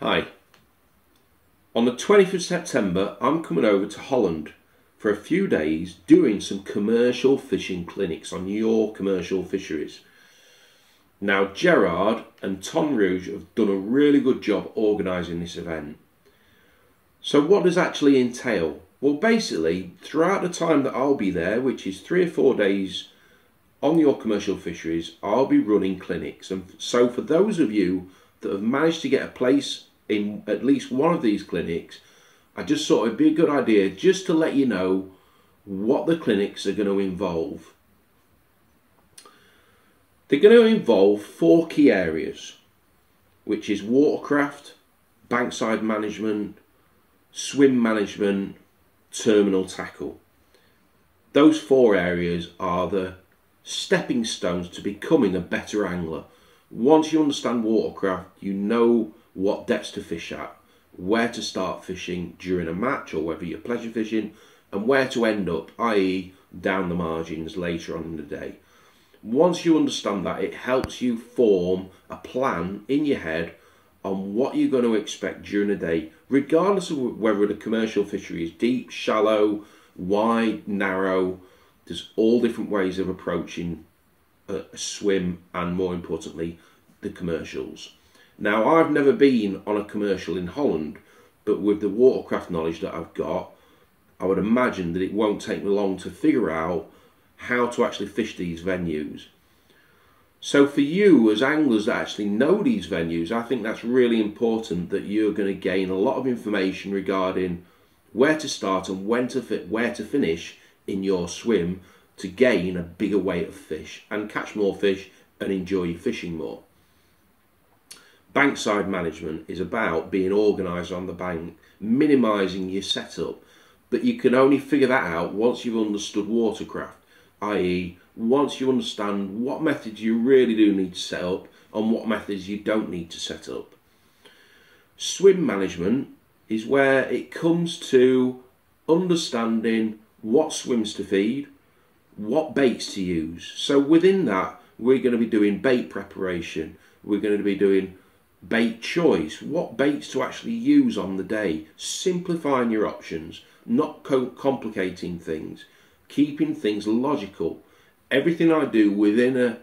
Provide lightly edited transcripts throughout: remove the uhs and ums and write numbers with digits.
Hi. On the 20th of September, I'm coming over to Holland for a few days doing some commercial fishing clinics on your commercial fisheries. Now, Gerard and Ton Rouge have done a really good job organising this event. So what does actually entail? Well, basically, throughout the time that I'll be there, which is 3 or 4 days on your commercial fisheries, I'll be running clinics. And so for those of you that have managed to get a place in at least one of these clinics, I just thought it'd be a good idea just to let you know what the clinics are going to involve. They're going to involve 4 key areas, which is watercraft, bankside management, swim management, terminal tackle. Those 4 areas are the stepping stones to becoming a better angler. Once you understand watercraft, you know what depths to fish at, where to start fishing during a match or whether you're pleasure fishing, and where to end up, i.e. down the margins later on in the day. Once you understand that, it helps you form a plan in your head on what you're going to expect during the day, regardless of whether the commercial fishery is deep, shallow, wide, narrow. There's all different ways of approaching a swim and, more importantly, the commercials. Now, I've never been on a commercial in Holland, but with the watercraft knowledge that I've got, I would imagine that it won't take me long to figure out how to actually fish these venues. So for you as anglers that actually know these venues, I think that's really important, that you're going to gain a lot of information regarding where to start and where to finish in your swim to gain a bigger weight of fish and catch more fish and enjoy your fishing more. Bankside management is about being organised on the bank, minimising your setup, but you can only figure that out once you've understood watercraft, i.e. once you understand what methods you really do need to set up and what methods you don't need to set up. Swim management is where it comes to understanding what swims to feed, what baits to use. So within that, we're going to be doing bait preparation, we're going to be doing bait choice, what baits to actually use on the day, simplifying your options, not complicating things, keeping things logical. Everything I do within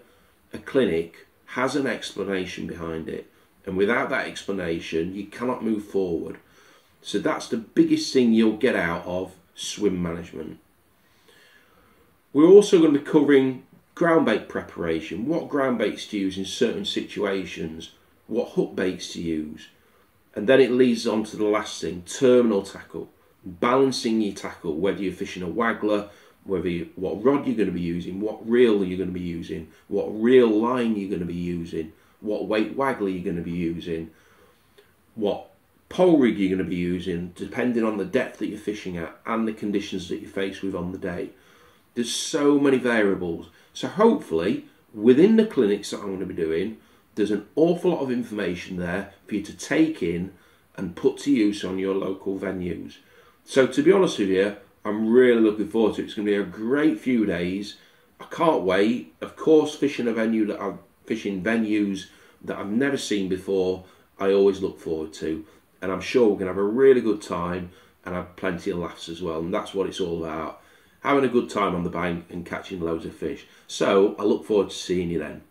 a clinic has an explanation behind it, and without that explanation you cannot move forward. So that's the biggest thing you'll get out of swim management. We're also going to be covering ground bait preparation, what ground baits to use in certain situations, what hook baits to use, and then it leads on to the last thing, terminal tackle, balancing your tackle, whether you're fishing a waggler, what rod you're going to be using, what reel you're going to be using, what reel line you're going to be using, what weight waggler you're going to be using, what pole rig you're going to be using, depending on the depth that you're fishing at and the conditions that you're faced with on the day. There's so many variables. So hopefully, within the clinics that I'm going to be doing, there's an awful lot of information there for you to take in and put to use on your local venues. So to be honest with you, I'm really looking forward to it. It's going to be a great few days. I can't wait. Of course, fishing venues that I've never seen before, I always look forward to. And I'm sure we're going to have a really good time and have plenty of laughs as well. And that's what it's all about. Having a good time on the bank and catching loads of fish. So I look forward to seeing you then.